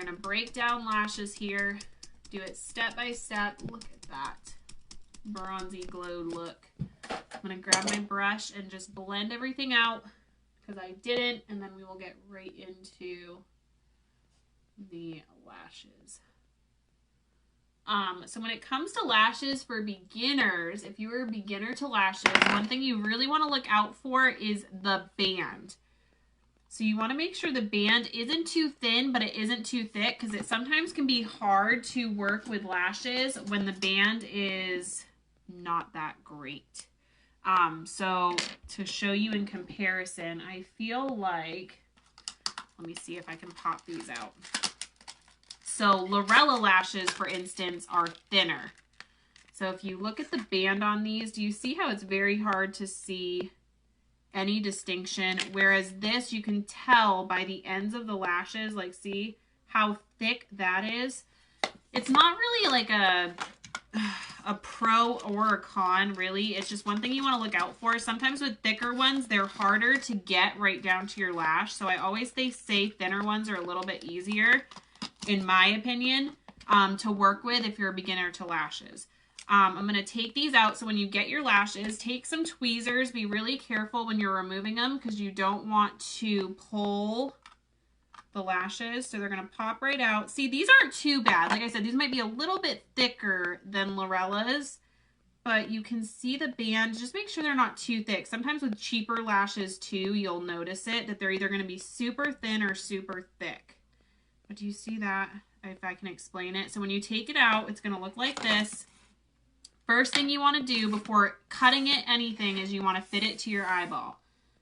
gonna break down lashes here, do it step by step. Look at that bronzy glowed look. I'm gonna grab my brush and just blend everything out because I didn't, and then we will get right into the lashes. So when it comes to lashes for beginners, if you are a beginner to lashes, one thing you really want to look out for is the band. So you want to make sure the band isn't too thin, but it isn't too thick, because it sometimes can be hard to work with lashes when the band is not that great. So to show you in comparison, I feel like, let me see if I can pop these out. So Lorella lashes, for instance, are thinner. So if you look at the band on these, do you see how it's very hard to see any distinction? Whereas this, you can tell by the ends of the lashes, like see how thick that is. It's not really like a pro or a con, really. It's just one thing you want to look out for. Sometimes with thicker ones, they're harder to get right down to your lash. So I always say thinner ones are a little bit easier, in my opinion, to work with if you're a beginner to lashes. I'm going to take these out. So when you get your lashes, take some tweezers. Be really careful when you're removing them because you don't want to pull the lashes. So they're going to pop right out. See, these aren't too bad. Like I said, these might be a little bit thicker than Lorella's, but you can see the band. Just make sure they're not too thick. Sometimes with cheaper lashes too, you'll notice it, that they're either going to be super thin or super thick. But do you see that? If I can explain it. So when you take it out, it's going to look like this. First thing you want to do before cutting it anything is you want to fit it to your eyeball.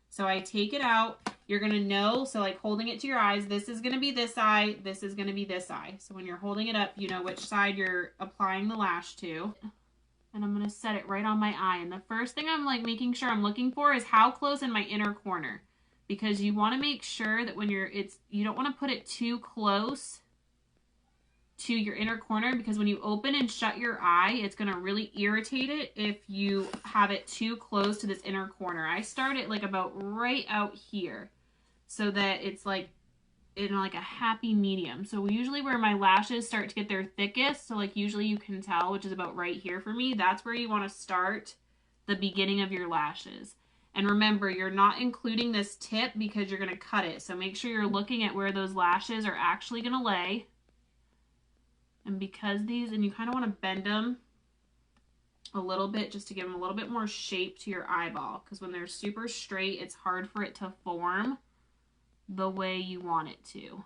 So I take it out. You're going to know, so like holding it to your eyes, this is going to be this eye, this is going to be this eye. So when you're holding it up, you know which side you're applying the lash to. And I'm going to set it right on my eye. And the first thing I'm like making sure I'm looking for is how close in my inner corner. Because you want to make sure that when you don't want to put it too close to your inner corner, because when you open and shut your eye, it's going to really irritate it if you have it too close to this inner corner. I start it like about right out here so that it's like in like a happy medium. So usually where my lashes start to get their thickest, so like usually you can tell, which is about right here for me, that's where you want to start the beginning of your lashes. And remember, you're not including this tip because you're going to cut it. So make sure you're looking at where those lashes are actually going to lay. And because these, and you kind of want to bend them a little bit just to give them a little bit more shape to your eyeball. Because when they're super straight, it's hard for it to form the way you want it to.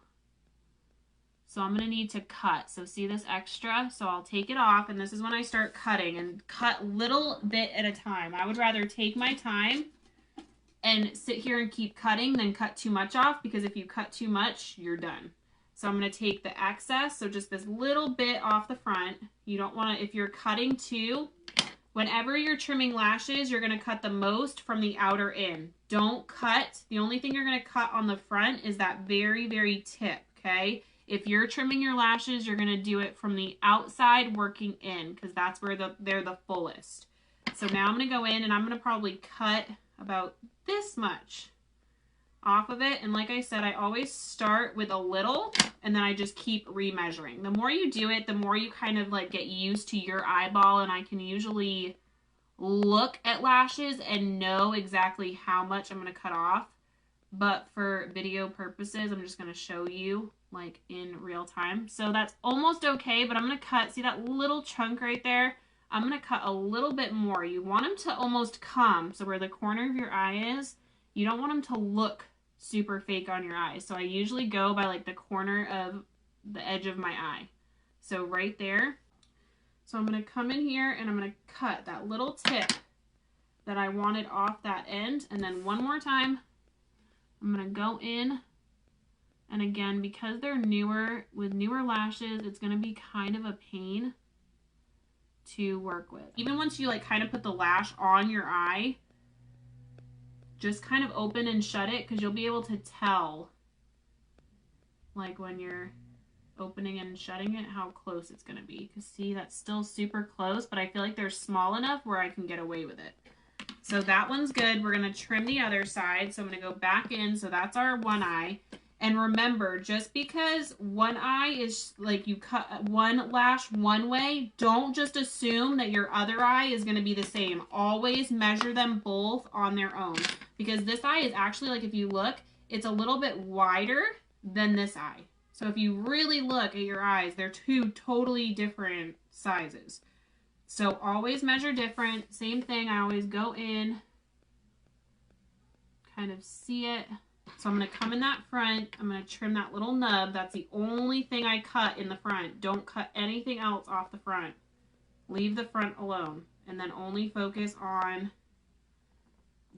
So I'm going to need to cut. So see this extra? So I'll take it off, and this is when I start cutting, and cut little bit at a time. I would rather take my time and sit here and keep cutting than cut too much off, because if you cut too much, you're done. So I'm going to take the excess, so just this little bit off the front. You don't want to, if you're cutting too, whenever you're trimming lashes, you're going to cut the most from the outer in. Don't cut. The only thing you're going to cut on the front is that very, very tip, okay? If you're trimming your lashes, you're going to do it from the outside working in, because that's where they're the fullest. So now I'm going to go in, and I'm going to probably cut about this much off of it. And like I said, I always start with a little, and then I just keep remeasuring. The more you do it, the more you kind of like get used to your eyeball, and I can usually look at lashes and know exactly how much I'm going to cut off. But for video purposes, I'm just going to show you like in real time. So that's almost okay, but I'm going to cut, see that little chunk right there? I'm going to cut a little bit more. You want them to almost come, so where the corner of your eye is, you don't want them to look super fake on your eyes. So I usually go by like the corner of the edge of my eye. So right there. So I'm going to come in here and I'm going to cut that little tip that I wanted off that end. And then one more time, I'm going to go in. And again, because they're newer, with newer lashes, it's going to be kind of a pain to work with. Even once you like kind of put the lash on your eye, just kind of open and shut it, because you'll be able to tell like when you're opening and shutting it how close it's going to be. Because see, that's still super close, but I feel like they're small enough where I can get away with it. So that one's good. We're going to trim the other side. So I'm going to go back in. So that's our one eye. And remember, just because one eye is like you cut one lash one way, don't just assume that your other eye is going to be the same. Always measure them both on their own, because this eye is actually, like, if you look, it's a little bit wider than this eye. So if you really look at your eyes, they're two totally different sizes. So always measure different. Same thing, I always go in, kind of see it. So I'm going to come in that front, I'm going to trim that little nub. That's the only thing I cut in the front. Don't cut anything else off the front. Leave the front alone, and then only focus on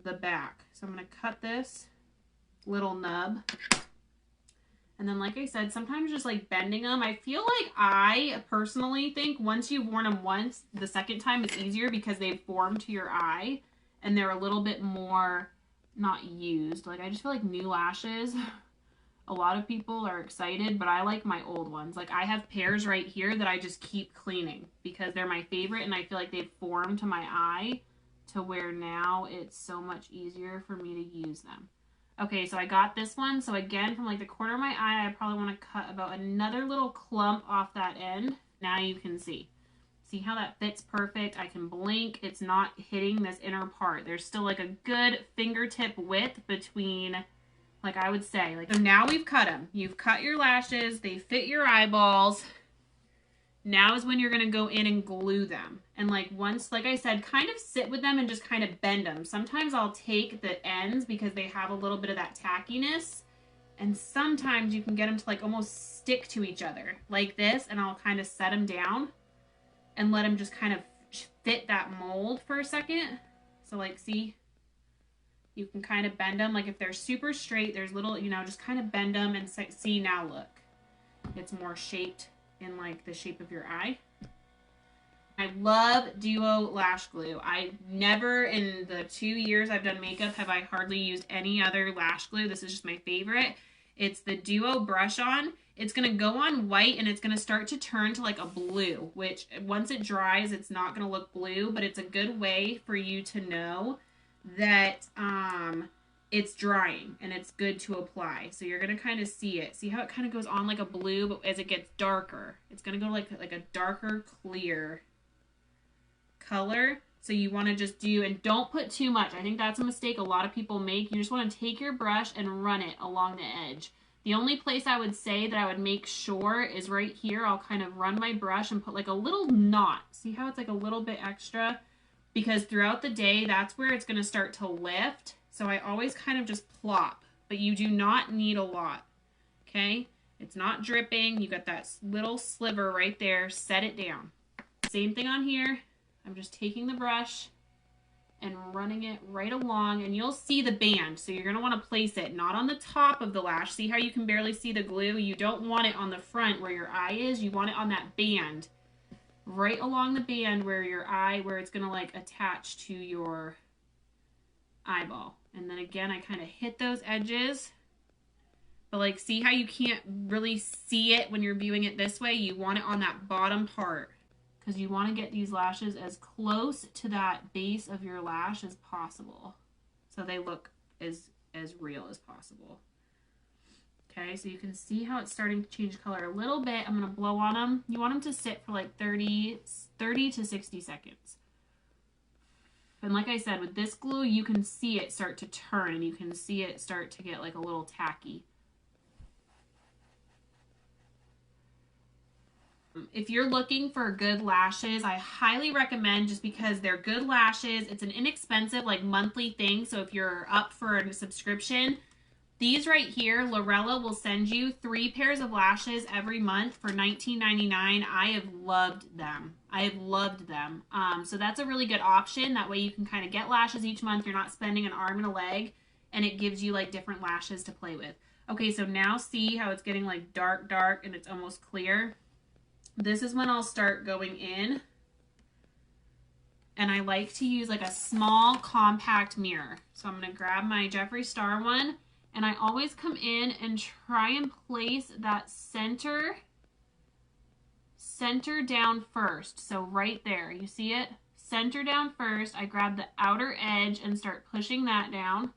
the back. So I'm going to cut this little nub. And then, like I said, sometimes just like bending them. I feel like I personally think once you've worn them once, the second time it's easier because they've formed to your eye and they're a little bit more not used. Like, I just feel like new lashes, a lot of people are excited, but I like my old ones. Like, I have pairs right here that I just keep cleaning because they're my favorite, and I feel like they've formed to my eye to where now it's so much easier for me to use them. Okay, so I got this one. So again, from like the corner of my eye, I probably want to cut about another little clump off that end. Now you can see. See how that fits perfect? I can blink. It's not hitting this inner part. There's still like a good fingertip width between, like I would say. Like, so now we've cut them. You've cut your lashes. They fit your eyeballs. Now is when you're going to go in and glue them. And like once, like I said, kind of sit with them and just kind of bend them. Sometimes I'll take the ends because they have a little bit of that tackiness. And sometimes you can get them to like almost stick to each other like this. And I'll kind of set them down and let them just kind of fit that mold for a second. So like, see, you can kind of bend them. Like if they're super straight, there's little, you know, just kind of bend them and see, now look, it's more shaped in like the shape of your eye. I love Duo Lash Glue. I never, in the 2 years I've done makeup, have I hardly used any other lash glue. This is just my favorite. It's the Duo Brush On. It's going to go on white and it's going to start to turn to like a blue, which once it dries, it's not going to look blue, but it's a good way for you to know that it's drying and it's good to apply. So you're going to kind of see it. See how it kind of goes on like a blue, but as it gets darker, it's going to go like a darker clear color. So you want to just do, and don't put too much. I think that's a mistake a lot of people make. You just want to take your brush and run it along the edge. The only place I would say that I would make sure is right here. I'll kind of run my brush and put like a little knot. See how it's like a little bit extra? Because throughout the day, that's where it's going to start to lift. So I always kind of just plop, but you do not need a lot, okay? It's not dripping. You got that little sliver right there. Set it down. Same thing on here. I'm just taking the brush and running it right along, and you'll see the band. So you're going to want to place it not on the top of the lash. See how you can barely see the glue? You don't want it on the front where your eye is. You want it on that band, right along the band where your eye, where it's going to like attach to your eyeball. And then again, I kind of hit those edges. But like, see how you can't really see it when you're viewing it this way? You want it on that bottom part, because you want to get these lashes as close to that base of your lash as possible, so they look as real as possible. Okay, so you can see how it's starting to change color a little bit. I'm going to blow on them. You want them to sit for like 30 to 60 seconds. And like I said, with this glue, you can see it start to turn, and you can see it start to get like a little tacky. If you're looking for good lashes, I highly recommend, just because they're good lashes. It's an inexpensive like monthly thing. So if you're up for a subscription, these right here, Lorella will send you 3 pairs of lashes every month for $19.99. I have loved them. I have loved them. So that's a really good option. That way you can kind of get lashes each month. You're not spending an arm and a leg, and it gives you like different lashes to play with. Okay, so now see how it's getting like dark and it's almost clear. This is when I'll start going in, and I like to use like a small compact mirror. So I'm going to grab my Jeffree Star one, and I always come in and try and place that center down first. So right there, you see it? Center down first. I grab the outer edge and start pushing that down.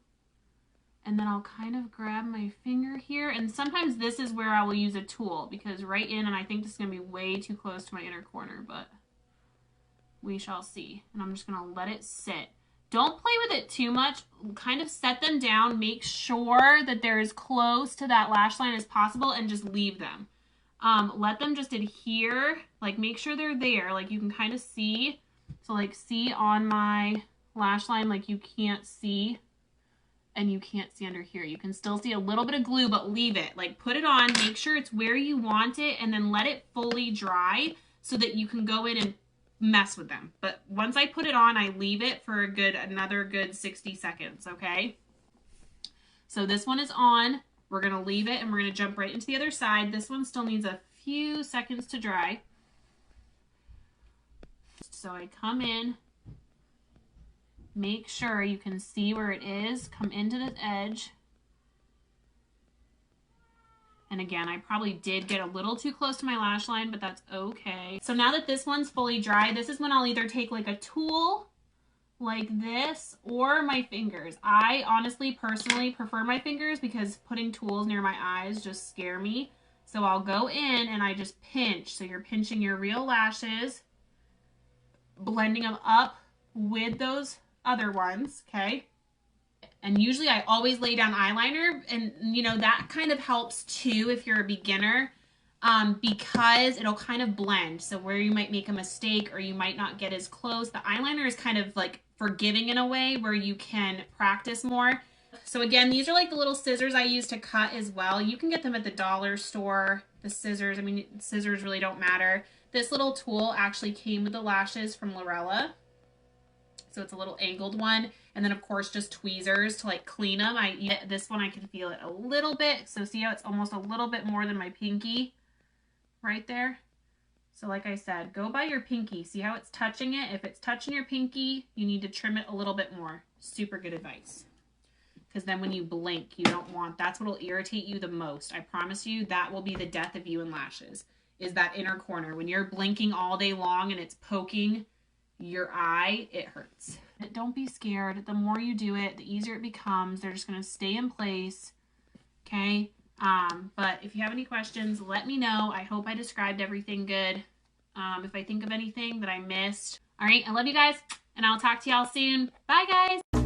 And then I'll kind of grab my finger here. And sometimes this is where I will use a tool because right in, and I think this is going to be way too close to my inner corner, but we shall see. And I'm just going to let it sit. Don't play with it too much. Kind of set them down. Make sure that they're as close to that lash line as possible and just leave them. Let them just adhere. Like make sure they're there. Like you can kind of see. So like see on my lash line, like you can't see. And you can't see under here. You can still see a little bit of glue, but leave it. Like put it on, make sure it's where you want it, and then let it fully dry so that you can go in and mess with them. But once I put it on, I leave it for another good 60 seconds, okay? So this one is on. We're gonna leave it and we're gonna jump right into the other side. This one still needs a few seconds to dry. So I come in, make sure you can see where it is, come into the edge. And again, I probably did get a little too close to my lash line, but that's okay. So now that this one's fully dry, this is when I'll either take like a tool like this or my fingers. I honestly, personally prefer my fingers because putting tools near my eyes just scare me. So I'll go in and I just pinch. So you're pinching your real lashes, blending them up with those other ones, okay? And usually I always lay down eyeliner, and you know that kind of helps too if you're a beginner, because it'll kind of blend. So where you might make a mistake or you might not get as close, the eyeliner is kind of like forgiving in a way where you can practice more. So again, these are like the little scissors I use to cut as well. You can get them at the dollar store, the scissors. I mean, scissors really don't matter. This little tool actually came with the lashes from Lorella. So it's a little angled one. And then of course just tweezers to like clean them. This one I can feel it a little bit. So see how it's almost a little bit more than my pinky right there. So like I said, go by your pinky. See how it's touching it? If it's touching your pinky, you need to trim it a little bit more. Super good advice. Because then when you blink, you don't want, that's what will irritate you the most. I promise you that will be the death of you in lashes, is that inner corner. When you're blinking all day long and it's poking your eye, it hurts. Don't be scared. The more you do it, the easier it becomes. They're just going to stay in place. Okay. But if you have any questions, let me know. I hope I described everything good. If I think of anything that I missed. All right. I love you guys and I'll talk to y'all soon. Bye guys.